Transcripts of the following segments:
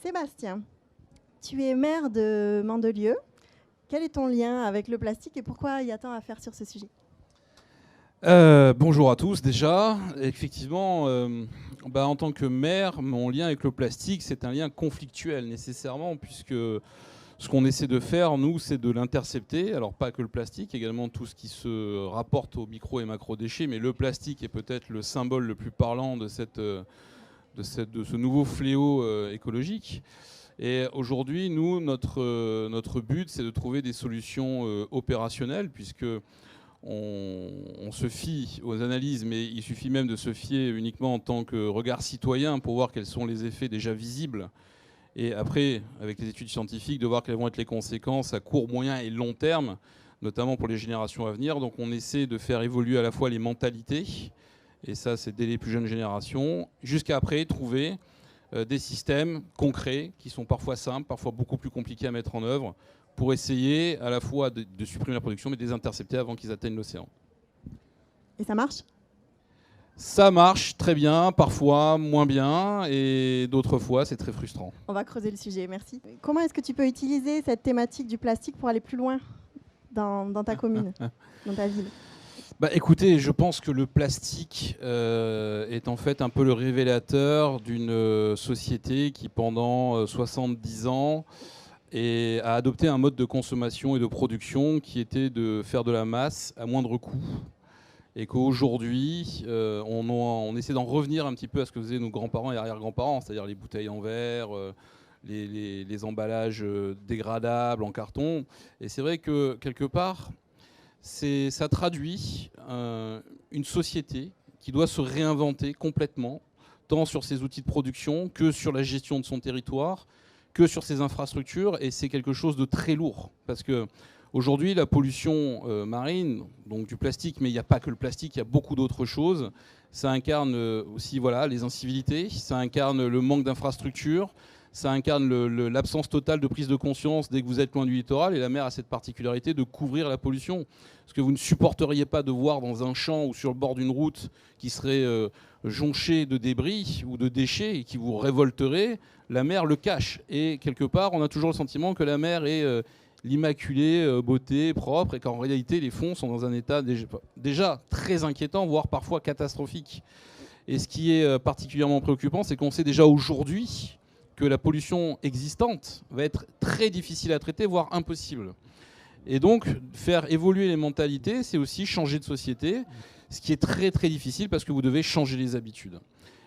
Sébastien, tu es maire de Mandelieu. Quel est ton lien avec le plastique et pourquoi il y a tant à faire sur ce sujet ? Bonjour à tous déjà. Effectivement, en tant que maire, mon lien avec le plastique, c'est un lien conflictuel nécessairement, puisque ce qu'on essaie de faire, nous, c'est de l'intercepter. Alors pas que le plastique, également tout ce qui se rapporte aux micro et macro déchets, mais le plastique est peut-être le symbole le plus parlant de ce nouveau fléau écologique. Et aujourd'hui, nous, notre but, c'est de trouver des solutions opérationnelles, puisque on se fie aux analyses, mais il suffit même de se fier uniquement en tant que regard citoyen pour voir quels sont les effets déjà visibles. Et après, avec les études scientifiques, de voir quelles vont être les conséquences à court, moyen et long terme, notamment pour les générations à venir. Donc on essaie de faire évoluer à la fois les mentalités, et ça c'est dès les plus jeunes générations, jusqu'à après trouver des systèmes concrets qui sont parfois simples, parfois beaucoup plus compliqués à mettre en œuvre, pour essayer à la fois de supprimer la production, mais de les intercepter avant qu'ils atteignent l'océan. Et ça marche ? Ça marche très bien, parfois moins bien, et d'autres fois c'est très frustrant. On va creuser le sujet, merci. Comment est-ce que tu peux utiliser cette thématique du plastique pour aller plus loin dans ta commune, dans ta ville ? Écoutez, je pense que le plastique est en fait un peu le révélateur d'une société qui pendant 70 ans a adopté un mode de consommation et de production qui était de faire de la masse à moindre coût. Et qu'aujourd'hui, on essaie d'en revenir un petit peu à ce que faisaient nos grands-parents et arrière-grands-parents, c'est-à-dire les bouteilles en verre, les emballages dégradables en carton. Et c'est vrai que quelque part, ça traduit une société qui doit se réinventer complètement, tant sur ses outils de production que sur la gestion de son territoire, que sur ses infrastructures, et c'est quelque chose de très lourd. Parce que aujourd'hui, la pollution marine, donc du plastique, mais il n'y a pas que le plastique, il y a beaucoup d'autres choses. Ça incarne aussi les incivilités, ça incarne le manque d'infrastructures, ça incarne l'absence totale de prise de conscience dès que vous êtes loin du littoral. Et la mer a cette particularité de couvrir la pollution. Ce que vous ne supporteriez pas de voir dans un champ ou sur le bord d'une route qui serait jonché de débris ou de déchets et qui vous révolterait, la mer le cache. Et quelque part, on a toujours le sentiment que la mer est l'immaculée beauté propre et qu'en réalité, les fonds sont dans un état déjà très inquiétant, voire parfois catastrophique. Et ce qui est particulièrement préoccupant, c'est qu'on sait déjà aujourd'hui que la pollution existante va être très difficile à traiter, voire impossible. Et donc, faire évoluer les mentalités, c'est aussi changer de société, ce qui est très très difficile parce que vous devez changer les habitudes.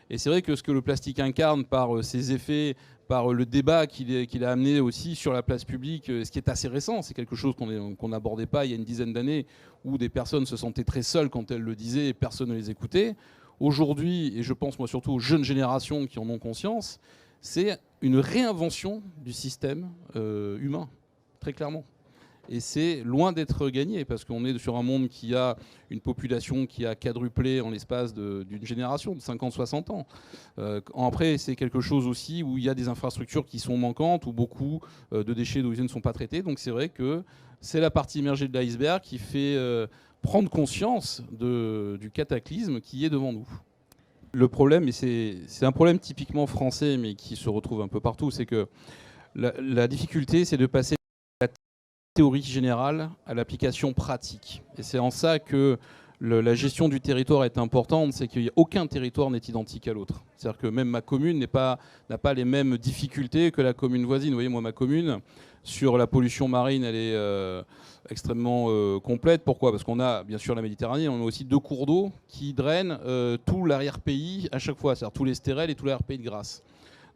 Et c'est vrai que ce que le plastique incarne par ses effets, par le débat qu'il a amené aussi sur la place publique, ce qui est assez récent, c'est quelque chose qu'on n'abordait pas il y a une dizaine d'années, où des personnes se sentaient très seules quand elles le disaient et personne ne les écoutait. Aujourd'hui, et je pense moi surtout aux jeunes générations qui en ont conscience, c'est une réinvention du système humain, très clairement. Et c'est loin d'être gagné, parce qu'on est sur un monde qui a une population qui a quadruplé en l'espace d'une génération, de 50-60 ans. Après, c'est quelque chose aussi où il y a des infrastructures qui sont manquantes, où beaucoup de déchets d'origine ne sont pas traités. Donc c'est vrai que c'est la partie immergée de l'iceberg qui fait prendre conscience du cataclysme qui est devant nous. Le problème, et c'est un problème typiquement français, mais qui se retrouve un peu partout, c'est que la difficulté, c'est de passer de la théorie générale à l'application pratique. Et c'est en ça que la gestion du territoire est importante, c'est qu'il n'y a aucun territoire n'est identique à l'autre. C'est-à-dire que même ma commune n'a pas les mêmes difficultés que la commune voisine. Vous voyez, moi, ma commune, sur la pollution marine, elle est extrêmement complète. Pourquoi ? Parce qu'on a bien sûr la Méditerranée, on a aussi 2 cours d'eau qui drainent tout l'arrière-pays à chaque fois, c'est-à-dire tous les stérels et tout l'arrière-pays de Grasse.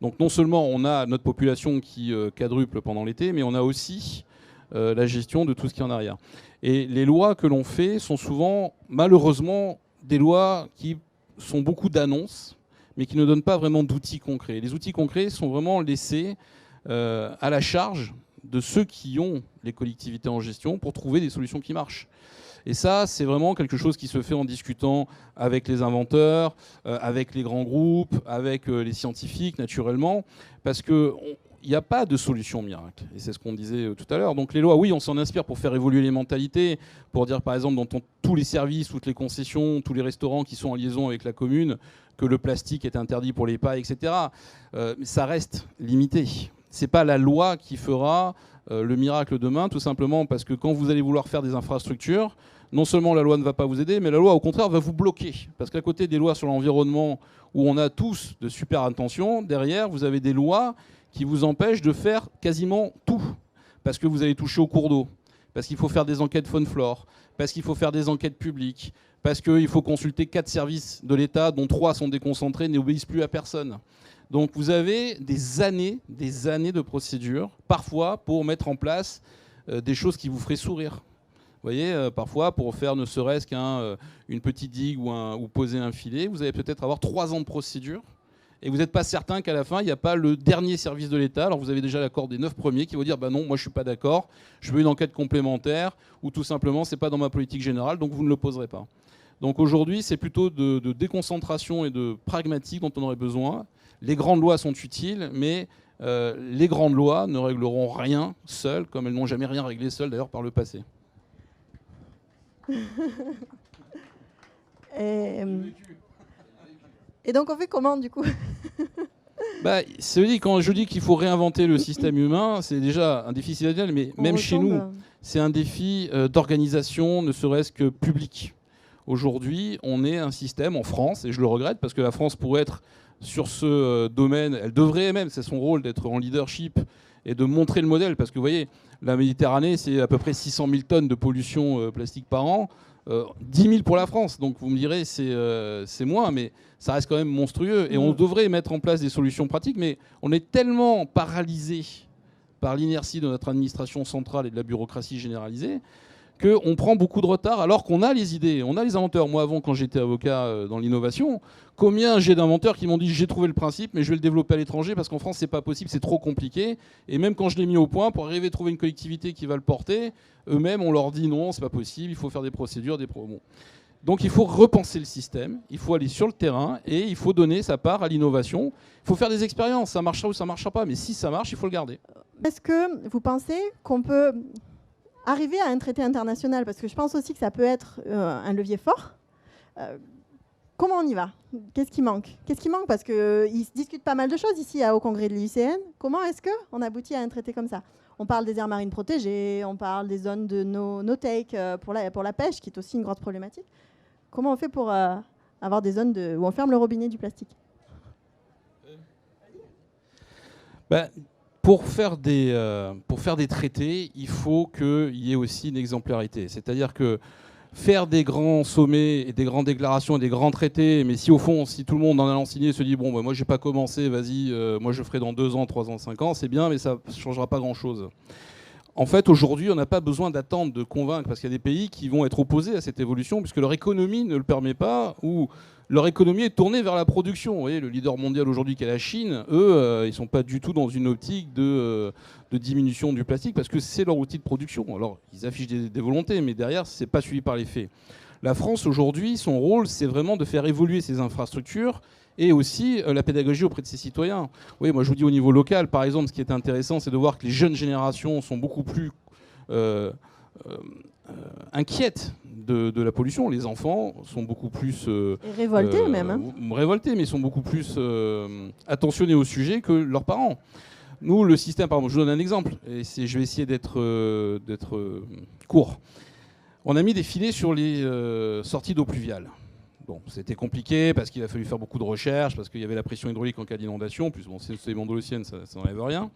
Donc non seulement on a notre population qui quadruple pendant l'été, mais on a aussi la gestion de tout ce qui est en arrière. Et les lois que l'on fait sont souvent, malheureusement, des lois qui sont beaucoup d'annonces, mais qui ne donnent pas vraiment d'outils concrets. Les outils concrets sont vraiment laissés à la charge de ceux qui ont les collectivités en gestion pour trouver des solutions qui marchent. Et ça, c'est vraiment quelque chose qui se fait en discutant avec les inventeurs, avec les grands groupes, avec les scientifiques, naturellement, parce que il n'y a pas de solution miracle. Et c'est ce qu'on disait tout à l'heure. Donc les lois, oui, on s'en inspire pour faire évoluer les mentalités, pour dire par exemple dans tous les services, toutes les concessions, tous les restaurants qui sont en liaison avec la commune, que le plastique est interdit pour les pailles, etc. Mais ça reste limité. Ce n'est pas la loi qui fera le miracle demain, tout simplement parce que quand vous allez vouloir faire des infrastructures, non seulement la loi ne va pas vous aider, mais la loi au contraire va vous bloquer. Parce qu'à côté des lois sur l'environnement, où on a tous de super intentions, derrière vous avez des lois qui vous empêche de faire quasiment tout. Parce que vous allez toucher au cours d'eau, parce qu'il faut faire des enquêtes faune-flore, parce qu'il faut faire des enquêtes publiques, parce qu'il faut consulter 4 services de l'État, dont 3 sont déconcentrés, n'obéissent plus à personne. Donc vous avez des années de procédures, parfois pour mettre en place des choses qui vous feraient sourire. Vous voyez, parfois, pour faire ne serait-ce qu'une petite digue ou poser un filet, vous allez peut-être avoir 3 ans de procédure. Et vous n'êtes pas certain qu'à la fin, il n'y a pas le dernier service de l'État. Alors vous avez déjà l'accord des 9 premiers qui vont dire bah non, moi je ne suis pas d'accord, je veux une enquête complémentaire, ou tout simplement, ce n'est pas dans ma politique générale, donc vous ne le poserez pas. Donc aujourd'hui, c'est plutôt de déconcentration et de pragmatique dont on aurait besoin. Les grandes lois sont utiles, mais les grandes lois ne régleront rien seules, comme elles n'ont jamais rien réglé seules d'ailleurs par le passé. Et donc on fait comment du coup? Quand je dis qu'il faut réinventer le système humain, c'est déjà un défi citoyen, mais même chez nous, c'est un défi d'organisation, ne serait-ce que public. Aujourd'hui, on est un système en France, et je le regrette, parce que la France pourrait être sur ce domaine, elle devrait même, c'est son rôle d'être en leadership et de montrer le modèle, parce que vous voyez, la Méditerranée, c'est à peu près 600 000 tonnes de pollution plastique par an, 10 000 pour la France, donc vous me direz c'est moins, mais ça reste quand même monstrueux. Et on devrait mettre en place des solutions pratiques, mais on est tellement paralysé par l'inertie de notre administration centrale et de la bureaucratie généralisée qu'on prend beaucoup de retard alors qu'on a les idées, on a les inventeurs. Moi avant, quand j'étais avocat dans l'innovation, combien j'ai d'inventeurs qui m'ont dit j'ai trouvé le principe mais je vais le développer à l'étranger parce qu'en France c'est pas possible, c'est trop compliqué. Et même quand je l'ai mis au point, pour arriver à trouver une collectivité qui va le porter, eux-mêmes on leur dit non, c'est pas possible, il faut faire des procédures, bon. Donc il faut repenser le système, il faut aller sur le terrain et il faut donner sa part à l'innovation. Il faut faire des expériences, ça marchera ou ça marchera pas, mais si ça marche, il faut le garder. Est-ce que vous pensez qu'on peut arriver à un traité international? Parce que je pense aussi que ça peut être un levier fort. Comment on y va? Qu'est-ce qui manque? Parce qu'il se discute pas mal de choses ici au congrès de l'IUCN. Comment est-ce qu'on aboutit à un traité comme ça? On parle des aires marines protégées, on parle des zones de no-take pour la pêche, qui est aussi une grosse problématique. Comment on fait pour avoir des zones où on ferme le robinet du plastique? Pour faire des traités, il faut qu'il y ait aussi une exemplarité. C'est-à-dire que faire des grands sommets et des grandes déclarations et des grands traités, mais si au fond, si tout le monde en allant signer se dit bon, moi j'ai pas commencé, vas-y, moi je ferai dans 2 ans, 3 ans, 5 ans, c'est bien, mais ça ne changera pas grand-chose. En fait, aujourd'hui, on n'a pas besoin d'attendre, de convaincre, parce qu'il y a des pays qui vont être opposés à cette évolution, puisque leur économie ne le permet pas, ou leur économie est tournée vers la production. Vous voyez, le leader mondial aujourd'hui qui est la Chine, eux, ils ne sont pas du tout dans une optique de diminution du plastique, parce que c'est leur outil de production. Alors, ils affichent des volontés, mais derrière, ce n'est pas suivi par les faits. La France, aujourd'hui, son rôle, c'est vraiment de faire évoluer ses infrastructures, et aussi la pédagogie auprès de ses citoyens. Oui, moi je vous dis au niveau local, par exemple, ce qui est intéressant, c'est de voir que les jeunes générations sont beaucoup plus inquiètes de la pollution. Les enfants sont beaucoup plus... révoltés même. Hein. Révoltés, mais sont beaucoup plus attentionnés au sujet que leurs parents. Nous, le système, pardon, je vous donne un exemple, et je vais essayer d'être court. On a mis des filets sur les sorties d'eau pluviale. Bon, c'était compliqué parce qu'il a fallu faire beaucoup de recherches, parce qu'il y avait la pression hydraulique en cas d'inondation. Plus bon, c'est les Mondolosiennes, ça n'enlève rien.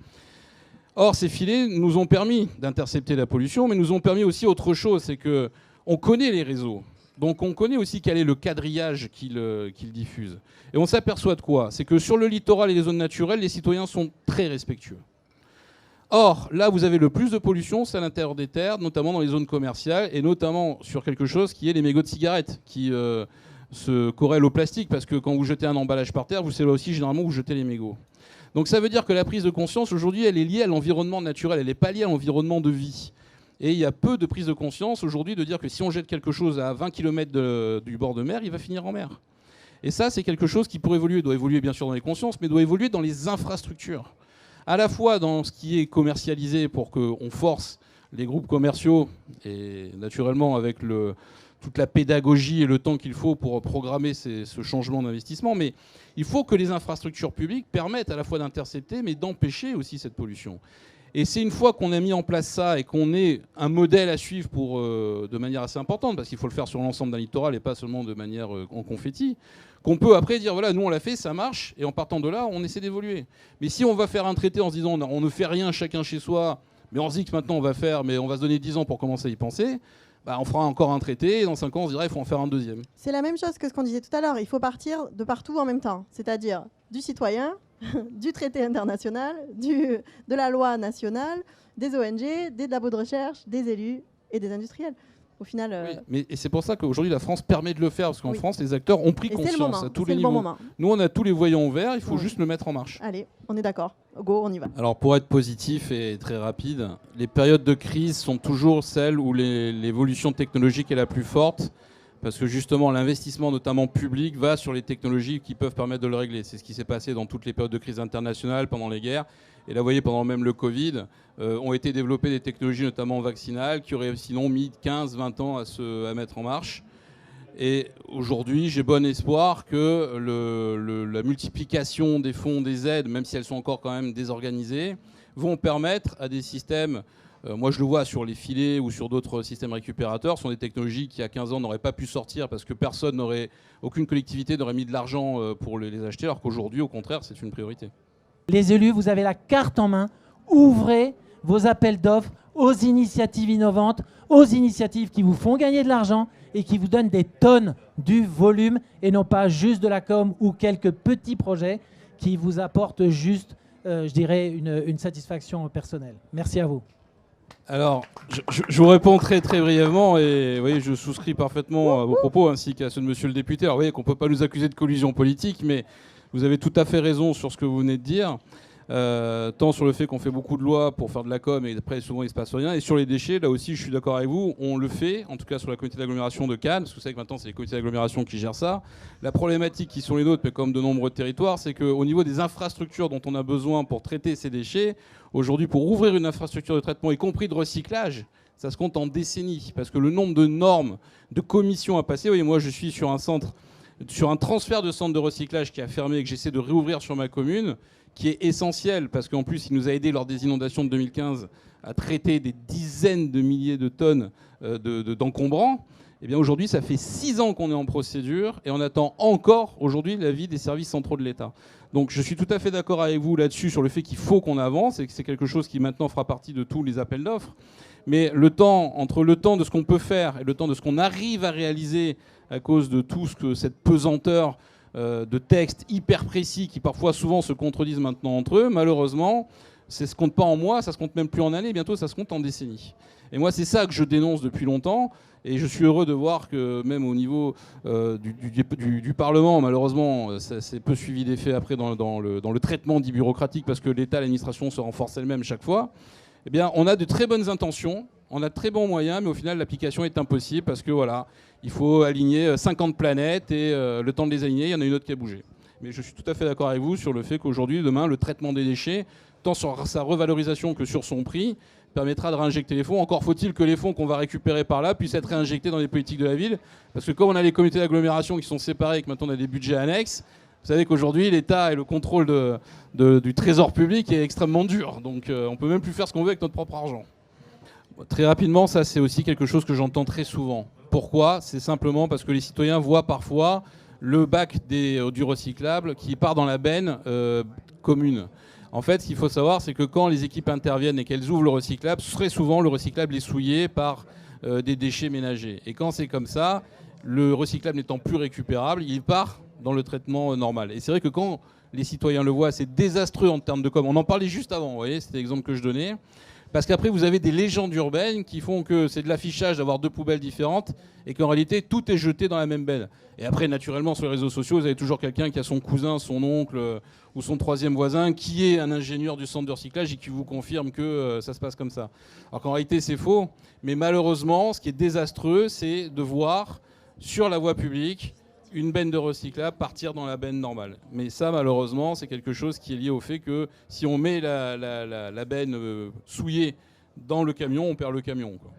Or, ces filets nous ont permis d'intercepter la pollution, mais nous ont permis aussi autre chose, c'est qu'on connaît les réseaux. Donc on connaît aussi quel est le quadrillage qu'ils diffusent. Et on s'aperçoit de quoi? C'est que sur le littoral et les zones naturelles, les citoyens sont très respectueux. Or, là, vous avez le plus de pollution, c'est à l'intérieur des terres, notamment dans les zones commerciales, et notamment sur quelque chose qui est les mégots de cigarettes, qui se corrèlent au plastique, parce que quand vous jetez un emballage par terre, vous savez aussi généralement vous jetez les mégots. Donc ça veut dire que la prise de conscience, aujourd'hui, elle est liée à l'environnement naturel, elle n'est pas liée à l'environnement de vie. Et il y a peu de prise de conscience aujourd'hui de dire que si on jette quelque chose à 20 km du bord de mer, il va finir en mer. Et ça, c'est quelque chose qui, pour évoluer, doit évoluer bien sûr dans les consciences, mais doit évoluer dans les infrastructures. à la fois dans ce qui est commercialisé pour qu'on force les groupes commerciaux, et naturellement avec toute la pédagogie et le temps qu'il faut pour programmer ce changement d'investissement, mais il faut que les infrastructures publiques permettent à la fois d'intercepter, mais d'empêcher aussi cette pollution. Et c'est une fois qu'on a mis en place ça et qu'on ait un modèle à suivre de manière assez importante, parce qu'il faut le faire sur l'ensemble d'un littoral et pas seulement de manière en confetti, qu'on peut après dire, voilà, nous on l'a fait, ça marche, et en partant de là, on essaie d'évoluer. Mais si on va faire un traité en se disant, on ne fait rien chacun chez soi, mais on se dit que maintenant on va faire, mais on va se donner 10 ans pour commencer à y penser, bah, on fera encore un traité, et dans 5 ans on se dira, il faut en faire un deuxième. C'est la même chose que ce qu'on disait tout à l'heure, il faut partir de partout en même temps, c'est-à-dire du citoyen, du traité international, de la loi nationale, des ONG, des labos de recherche, des élus et des industriels. Au final, oui, et c'est pour ça qu'aujourd'hui la France permet de le faire, parce qu'en France les acteurs ont pris conscience à tous les niveaux. Bon, nous on a tous les voyants ouverts, il faut juste le mettre en marche. Allez, on est d'accord, go, on y va. Alors pour être positif et très rapide, les périodes de crise sont toujours celles où l'évolution technologique est la plus forte, parce que justement l'investissement notamment public va sur les technologies qui peuvent permettre de le régler. C'est ce qui s'est passé dans toutes les périodes de crise internationale, pendant les guerres. Et là, vous voyez, pendant même le Covid, ont été développées des technologies notamment vaccinales qui auraient sinon mis 15-20 ans à mettre en marche. Et aujourd'hui, j'ai bon espoir que la multiplication des fonds, des aides, même si elles sont encore quand même désorganisées, vont permettre à des systèmes... moi, je le vois sur les filets ou sur d'autres systèmes récupérateurs. Ce sont des technologies qui, il y a 15 ans, n'auraient pas pu sortir parce que aucune collectivité n'aurait mis de l'argent pour les acheter, alors qu'aujourd'hui, au contraire, c'est une priorité. Les élus, vous avez la carte en main. Ouvrez vos appels d'offres aux initiatives innovantes, aux initiatives qui vous font gagner de l'argent et qui vous donnent des tonnes, du volume, et non pas juste de la com ou quelques petits projets qui vous apportent juste, je dirais, une satisfaction personnelle. Merci à vous. Alors, je vous réponds très très brièvement, et oui, je souscris parfaitement à vos propos ainsi qu'à ceux de monsieur le député. Alors, vous voyez qu'on ne peut pas nous accuser de collusion politique, mais vous avez tout à fait raison sur ce que vous venez de dire, tant sur le fait qu'on fait beaucoup de lois pour faire de la com et après souvent il ne se passe rien, et sur les déchets, là aussi je suis d'accord avec vous, on le fait, en tout cas sur la communauté d'agglomération de Cannes, parce que vous savez que maintenant c'est les comités d'agglomération qui gèrent ça. La problématique qui sont les nôtres, mais comme de nombreux territoires, c'est qu'au niveau des infrastructures dont on a besoin pour traiter ces déchets, aujourd'hui pour ouvrir une infrastructure de traitement, y compris de recyclage, ça se compte en décennies, parce que le nombre de normes, de commissions à passer, vous voyez, moi je suis sur un transfert de centre de recyclage qui a fermé et que j'essaie de réouvrir sur ma commune, qui est essentiel, parce qu'en plus, il nous a aidé lors des inondations de 2015 à traiter des dizaines de milliers de tonnes d'encombrants. Eh bien, aujourd'hui, ça fait 6 ans qu'on est en procédure et on attend encore aujourd'hui l'avis des services centraux de l'État. Donc, je suis tout à fait d'accord avec vous là-dessus sur le fait qu'il faut qu'on avance et que c'est quelque chose qui maintenant fera partie de tous les appels d'offres. Mais entre le temps de ce qu'on peut faire et le temps de ce qu'on arrive à réaliser à cause de cette pesanteur de textes hyper précis qui parfois souvent se contredisent maintenant entre eux, malheureusement, ça se compte pas en mois, ça se compte même plus en années, bientôt ça se compte en décennies. Et moi c'est ça que je dénonce depuis longtemps, et je suis heureux de voir que même au niveau du Parlement, malheureusement, ça c'est peu suivi d'effet après dans le traitement dit bureaucratique, parce que l'État, l'administration se renforce elle-même chaque fois. Eh bien, on a de très bonnes intentions, on a de très bons moyens, mais au final, l'application est impossible parce que voilà, il faut aligner 50 planètes et le temps de les aligner, il y en a une autre qui a bougé. Mais je suis tout à fait d'accord avec vous sur le fait qu'aujourd'hui, demain, le traitement des déchets, tant sur sa revalorisation que sur son prix, permettra de réinjecter les fonds. Encore faut-il que les fonds qu'on va récupérer par là puissent être réinjectés dans les politiques de la ville, parce que comme on a les comités d'agglomération qui sont séparés et que maintenant on a des budgets annexes, vous savez qu'aujourd'hui, l'État et le contrôle du trésor public est extrêmement dur. Donc on ne peut même plus faire ce qu'on veut avec notre propre argent. Très rapidement, ça c'est aussi quelque chose que j'entends très souvent. Pourquoi ? C'est simplement parce que les citoyens voient parfois le bac du recyclable qui part dans la benne commune. En fait, ce qu'il faut savoir, c'est que quand les équipes interviennent et qu'elles ouvrent le recyclable, très souvent le recyclable est souillé par des déchets ménagers. Et quand c'est comme ça, le recyclable n'étant plus récupérable, il part dans le traitement normal. Et c'est vrai que quand les citoyens le voient, c'est désastreux en termes de com. On en parlait juste avant, vous voyez, c'était l'exemple que je donnais. Parce qu'après, vous avez des légendes urbaines qui font que c'est de l'affichage d'avoir 2 poubelles différentes et qu'en réalité, tout est jeté dans la même benne. Et après, naturellement, sur les réseaux sociaux, vous avez toujours quelqu'un qui a son cousin, son oncle ou son 3e voisin qui est un ingénieur du centre de recyclage et qui vous confirme que ça se passe comme ça. Alors qu'en réalité, c'est faux. Mais malheureusement, ce qui est désastreux, c'est de voir sur la voie publique une benne de recyclable, partir dans la benne normale. Mais ça, malheureusement, c'est quelque chose qui est lié au fait que si on met la benne souillée dans le camion, on perd le camion, quoi.